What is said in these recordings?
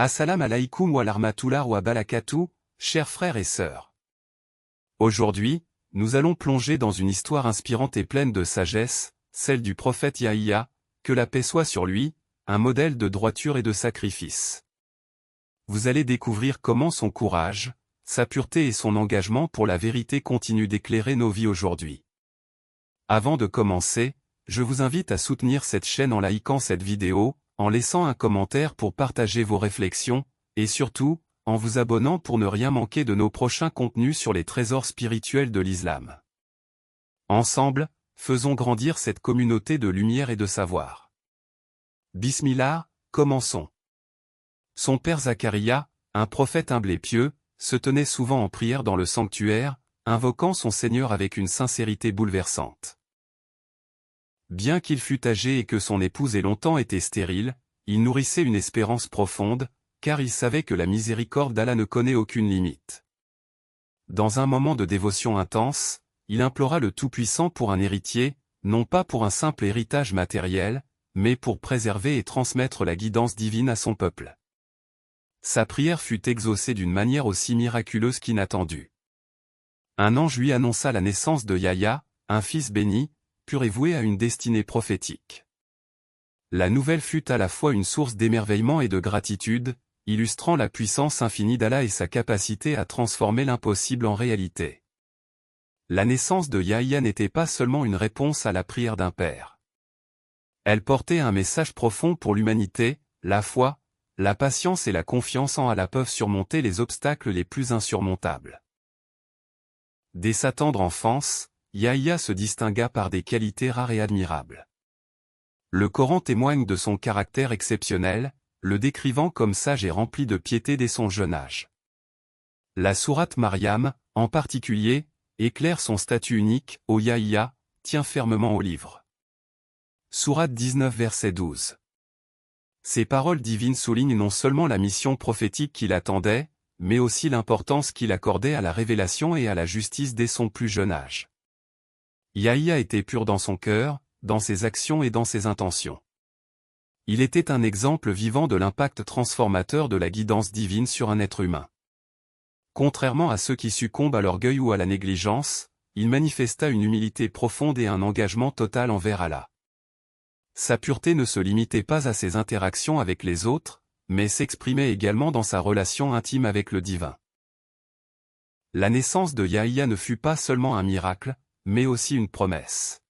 Assalam alaikum wa rahmatullah wa barakatuh, chers frères et sœurs. Aujourd'hui, nous allons plonger dans une histoire inspirante et pleine de sagesse, celle du prophète Yahya, que la paix soit sur lui, un modèle de droiture et de sacrifice. Vous allez découvrir comment son courage, sa pureté et son engagement pour la vérité continuent d'éclairer nos vies aujourd'hui. Avant de commencer, je vous invite à soutenir cette chaîne en likant cette vidéo, en laissant un commentaire pour partager vos réflexions, et surtout, en vous abonnant pour ne rien manquer de nos prochains contenus sur les trésors spirituels de l'islam. Ensemble, faisons grandir cette communauté de lumière et de savoir. Bismillah, commençons. Son père Zacharia, un prophète humble et pieux, se tenait souvent en prière dans le sanctuaire, invoquant son Seigneur avec une sincérité bouleversante. Bien qu'il fût âgé et que son épouse ait longtemps été stérile, il nourrissait une espérance profonde, car il savait que la miséricorde d'Allah ne connaît aucune limite. Dans un moment de dévotion intense, il implora le Tout-Puissant pour un héritier, non pas pour un simple héritage matériel, mais pour préserver et transmettre la guidance divine à son peuple. Sa prière fut exaucée d'une manière aussi miraculeuse qu'inattendue. Un ange lui annonça la naissance de Yahya, un fils béni, pur et voué à une destinée prophétique. La nouvelle fut à la fois une source d'émerveillement et de gratitude, illustrant la puissance infinie d'Allah et sa capacité à transformer l'impossible en réalité. La naissance de Yahya n'était pas seulement une réponse à la prière d'un père. Elle portait un message profond pour l'humanité, la foi, la patience et la confiance en Allah peuvent surmonter les obstacles les plus insurmontables. Dès sa tendre enfance, Yahya se distingua par des qualités rares et admirables. Le Coran témoigne de son caractère exceptionnel, le décrivant comme sage et rempli de piété dès son jeune âge. La sourate Maryam, en particulier, éclaire son statut unique, ô Yahya, tient fermement au livre. Sourate 19 verset 12. Ces paroles divines soulignent non seulement la mission prophétique qu'il attendait, mais aussi l'importance qu'il accordait à la révélation et à la justice dès son plus jeune âge. Yahya était pur dans son cœur, dans ses actions et dans ses intentions. Il était un exemple vivant de l'impact transformateur de la guidance divine sur un être humain. Contrairement à ceux qui succombent à l'orgueil ou à la négligence, il manifesta une humilité profonde et un engagement total envers Allah. Sa pureté ne se limitait pas à ses interactions avec les autres, mais s'exprimait également dans sa relation intime avec le divin. La naissance de Yahya ne fut pas seulement un miracle, mais aussi une promesse.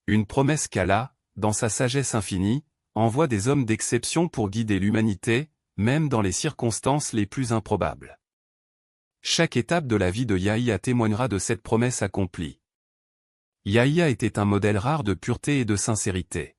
Une promesse qu'Allah, dans sa sagesse infinie, envoie des hommes d'exception pour guider l'humanité, même dans les circonstances les plus improbables. Chaque étape de la vie de Yahya témoignera de cette promesse accomplie. Yahya était un modèle rare de pureté et de sincérité.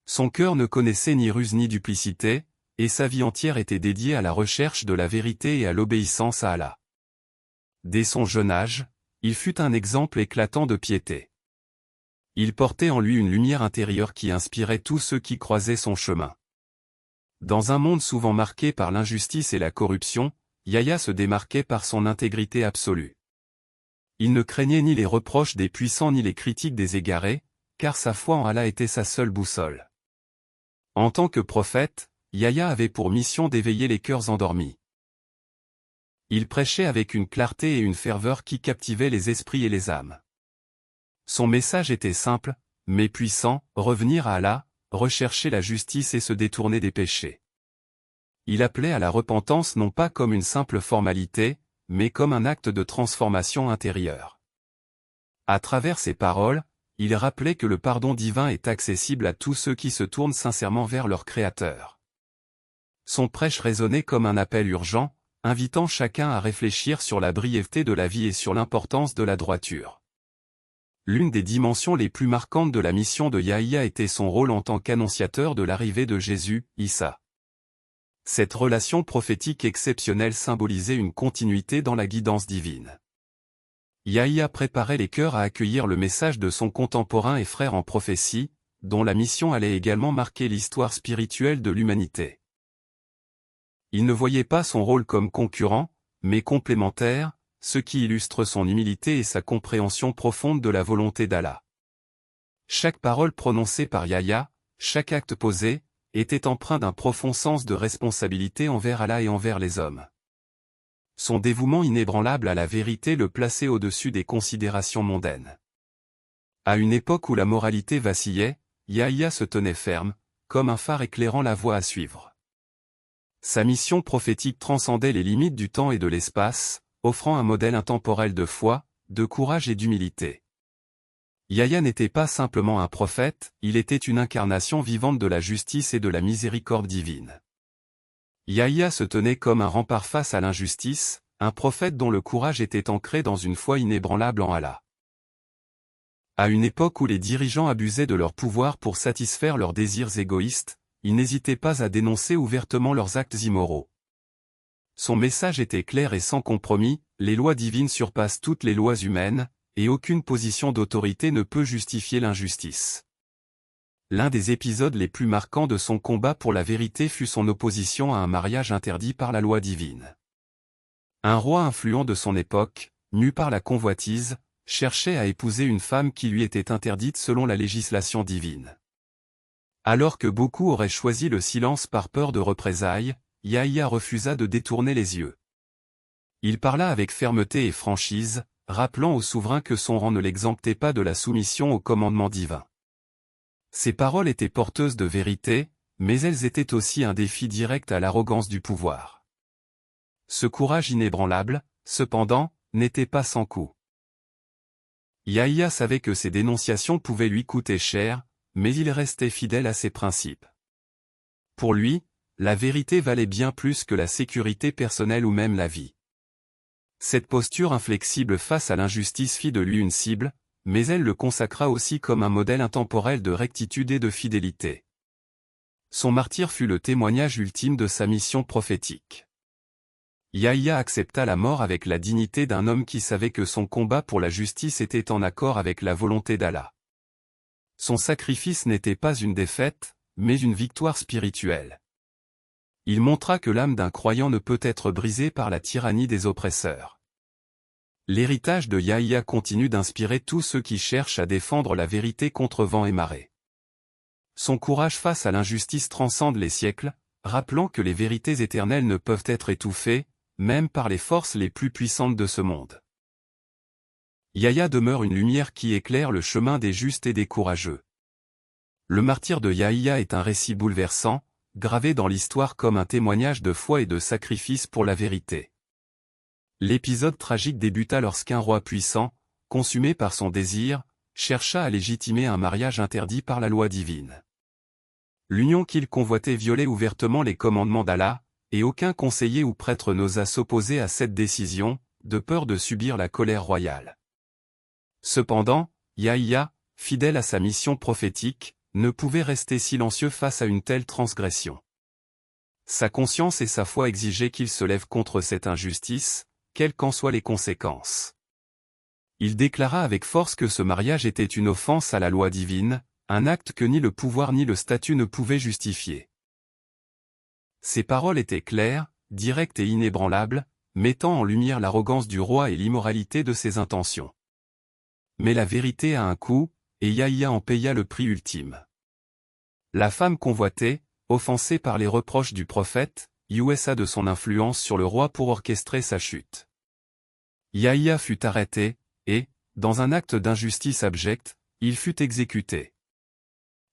Son cœur ne connaissait ni ruse ni duplicité, et sa vie entière était dédiée à la recherche de la vérité et à l'obéissance à Allah. Dès son jeune âge, il fut un exemple éclatant de piété. Il portait en lui une lumière intérieure qui inspirait tous ceux qui croisaient son chemin. Dans un monde souvent marqué par l'injustice et la corruption, Yahya se démarquait par son intégrité absolue. Il ne craignait ni les reproches des puissants ni les critiques des égarés, car sa foi en Allah était sa seule boussole. En tant que prophète, Yahya avait pour mission d'éveiller les cœurs endormis. Il prêchait avec une clarté et une ferveur qui captivaient les esprits et les âmes. Son message était simple, mais puissant, revenir à Allah, rechercher la justice et se détourner des péchés. Il appelait à la repentance non pas comme une simple formalité, mais comme un acte de transformation intérieure. À travers ses paroles, il rappelait que le pardon divin est accessible à tous ceux qui se tournent sincèrement vers leur Créateur. Son prêche résonnait comme un appel urgent, invitant chacun à réfléchir sur la brièveté de la vie et sur l'importance de la droiture. L'une des dimensions les plus marquantes de la mission de Yahya était son rôle en tant qu'annonciateur de l'arrivée de Jésus, Issa. Cette relation prophétique exceptionnelle symbolisait une continuité dans la guidance divine. Yahya préparait les cœurs à accueillir le message de son contemporain et frère en prophétie, dont la mission allait également marquer l'histoire spirituelle de l'humanité. Il ne voyait pas son rôle comme concurrent, mais complémentaire, ce qui illustre son humilité et sa compréhension profonde de la volonté d'Allah. Chaque parole prononcée par Yahya, chaque acte posé, était empreint d'un profond sens de responsabilité envers Allah et envers les hommes. Son dévouement inébranlable à la vérité le plaçait au-dessus des considérations mondaines. À une époque où la moralité vacillait, Yahya se tenait ferme, comme un phare éclairant la voie à suivre. Sa mission prophétique transcendait les limites du temps et de l'espace, offrant un modèle intemporel de foi, de courage et d'humilité. Yahya n'était pas simplement un prophète, il était une incarnation vivante de la justice et de la miséricorde divine. Yahya se tenait comme un rempart face à l'injustice, un prophète dont le courage était ancré dans une foi inébranlable en Allah. À une époque où les dirigeants abusaient de leur pouvoir pour satisfaire leurs désirs égoïstes, ils n'hésitaient pas à dénoncer ouvertement leurs actes immoraux. Son message était clair et sans compromis, les lois divines surpassent toutes les lois humaines, et aucune position d'autorité ne peut justifier l'injustice. L'un des épisodes les plus marquants de son combat pour la vérité fut son opposition à un mariage interdit par la loi divine. Un roi influent de son époque, mu par la convoitise, cherchait à épouser une femme qui lui était interdite selon la législation divine. Alors que beaucoup auraient choisi le silence par peur de représailles, Yahya refusa de détourner les yeux. Il parla avec fermeté et franchise, rappelant au souverain que son rang ne l'exemptait pas de la soumission au commandement divin. Ses paroles étaient porteuses de vérité, mais elles étaient aussi un défi direct à l'arrogance du pouvoir. Ce courage inébranlable, cependant, n'était pas sans coût. Yahya savait que ses dénonciations pouvaient lui coûter cher, mais il restait fidèle à ses principes. Pour lui, la vérité valait bien plus que la sécurité personnelle ou même la vie. Cette posture inflexible face à l'injustice fit de lui une cible, mais elle le consacra aussi comme un modèle intemporel de rectitude et de fidélité. Son martyre fut le témoignage ultime de sa mission prophétique. Yahya accepta la mort avec la dignité d'un homme qui savait que son combat pour la justice était en accord avec la volonté d'Allah. Son sacrifice n'était pas une défaite, mais une victoire spirituelle. Il montra que l'âme d'un croyant ne peut être brisée par la tyrannie des oppresseurs. L'héritage de Yahya continue d'inspirer tous ceux qui cherchent à défendre la vérité contre vent et marée. Son courage face à l'injustice transcende les siècles, rappelant que les vérités éternelles ne peuvent être étouffées, même par les forces les plus puissantes de ce monde. Yahya demeure une lumière qui éclaire le chemin des justes et des courageux. Le martyre de Yahya est un récit bouleversant, gravé dans l'histoire comme un témoignage de foi et de sacrifice pour la vérité. L'épisode tragique débuta lorsqu'un roi puissant, consumé par son désir, chercha à légitimer un mariage interdit par la loi divine. L'union qu'il convoitait violait ouvertement les commandements d'Allah, et aucun conseiller ou prêtre n'osa s'opposer à cette décision, de peur de subir la colère royale. Cependant, Yahya, fidèle à sa mission prophétique, ne pouvait rester silencieux face à une telle transgression. Sa conscience et sa foi exigeaient qu'il se lève contre cette injustice, quelles qu'en soient les conséquences. Il déclara avec force que ce mariage était une offense à la loi divine, un acte que ni le pouvoir ni le statut ne pouvaient justifier. Ses paroles étaient claires, directes et inébranlables, mettant en lumière l'arrogance du roi et l'immoralité de ses intentions. Mais la vérité a un coût, et Yahya en paya le prix ultime. La femme convoitée, offensée par les reproches du prophète, usa de son influence sur le roi pour orchestrer sa chute. Yahya fut arrêté, et, dans un acte d'injustice abjecte, il fut exécuté.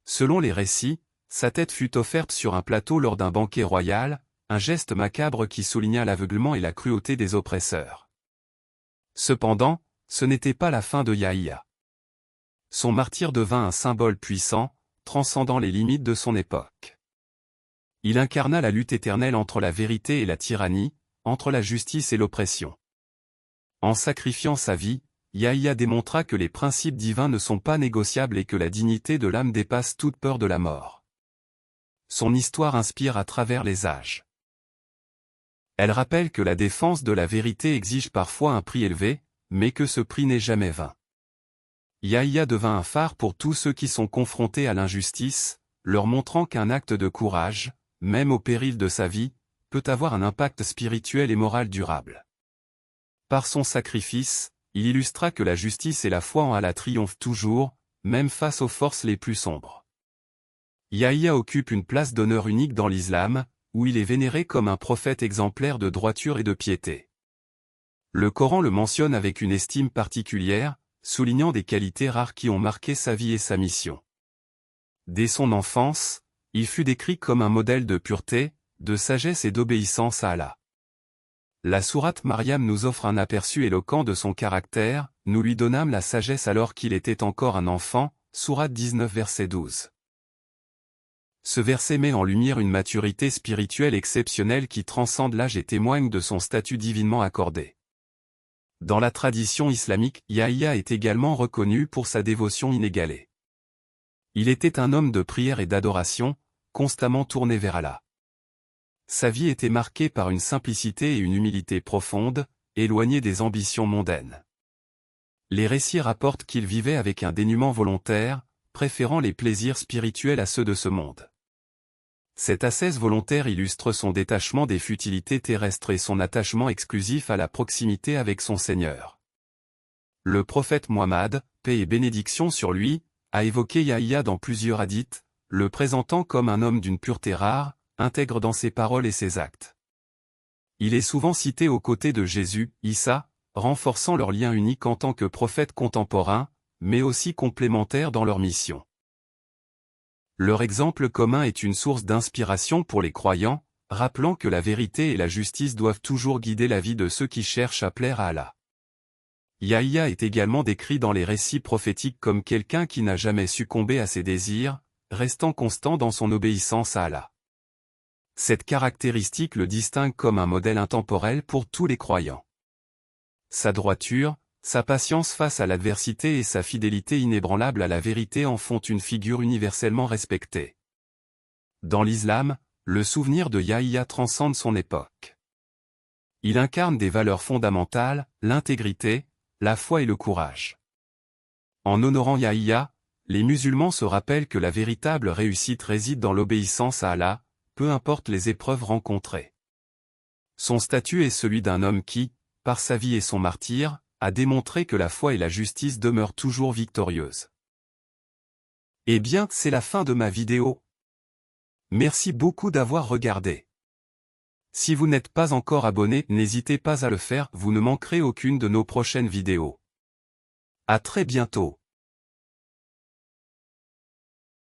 Selon les récits, sa tête fut offerte sur un plateau lors d'un banquet royal, un geste macabre qui souligna l'aveuglement et la cruauté des oppresseurs. Cependant, ce n'était pas la fin de Yahya. Son martyre devint un symbole puissant, transcendant les limites de son époque. Il incarna la lutte éternelle entre la vérité et la tyrannie, entre la justice et l'oppression. En sacrifiant sa vie, Yahya démontra que les principes divins ne sont pas négociables et que la dignité de l'âme dépasse toute peur de la mort. Son histoire inspire à travers les âges. Elle rappelle que la défense de la vérité exige parfois un prix élevé, mais que ce prix n'est jamais vain. Yahya devint un phare pour tous ceux qui sont confrontés à l'injustice, leur montrant qu'un acte de courage, même au péril de sa vie, peut avoir un impact spirituel et moral durable. Par son sacrifice, il illustra que la justice et la foi en Allah triomphent toujours, même face aux forces les plus sombres. Yahya occupe une place d'honneur unique dans l'islam, où il est vénéré comme un prophète exemplaire de droiture et de piété. Le Coran le mentionne avec une estime particulière, soulignant des qualités rares qui ont marqué sa vie et sa mission. Dès son enfance, il fut décrit comme un modèle de pureté, de sagesse et d'obéissance à Allah. La sourate Maryam nous offre un aperçu éloquent de son caractère, nous lui donnâmes la sagesse alors qu'il était encore un enfant, sourate 19 verset 12. Ce verset met en lumière une maturité spirituelle exceptionnelle qui transcende l'âge et témoigne de son statut divinement accordé. Dans la tradition islamique, Yahya est également reconnu pour sa dévotion inégalée. Il était un homme de prière et d'adoration, constamment tourné vers Allah. Sa vie était marquée par une simplicité et une humilité profonde, éloignée des ambitions mondaines. Les récits rapportent qu'il vivait avec un dénuement volontaire, préférant les plaisirs spirituels à ceux de ce monde. Cette ascèse volontaire illustre son détachement des futilités terrestres et son attachement exclusif à la proximité avec son Seigneur. Le prophète Muhammad, paix et bénédiction sur lui, a évoqué Yahya dans plusieurs hadiths, le présentant comme un homme d'une pureté rare, intègre dans ses paroles et ses actes. Il est souvent cité aux côtés de Jésus, Issa, renforçant leur lien unique en tant que prophètes contemporains, mais aussi complémentaires dans leur mission. Leur exemple commun est une source d'inspiration pour les croyants, rappelant que la vérité et la justice doivent toujours guider la vie de ceux qui cherchent à plaire à Allah. Yahya est également décrit dans les récits prophétiques comme quelqu'un qui n'a jamais succombé à ses désirs, restant constant dans son obéissance à Allah. Cette caractéristique le distingue comme un modèle intemporel pour tous les croyants. Sa droiture, sa patience face à l'adversité et sa fidélité inébranlable à la vérité en font une figure universellement respectée. Dans l'islam, le souvenir de Yahya transcende son époque. Il incarne des valeurs fondamentales, l'intégrité, la foi et le courage. En honorant Yahya, les musulmans se rappellent que la véritable réussite réside dans l'obéissance à Allah, peu importe les épreuves rencontrées. Son statut est celui d'un homme qui, par sa vie et son martyre, a démontré que la foi et la justice demeurent toujours victorieuses. Eh bien, c'est la fin de ma vidéo. Merci beaucoup d'avoir regardé. Si vous n'êtes pas encore abonné, n'hésitez pas à le faire, vous ne manquerez aucune de nos prochaines vidéos. À très bientôt.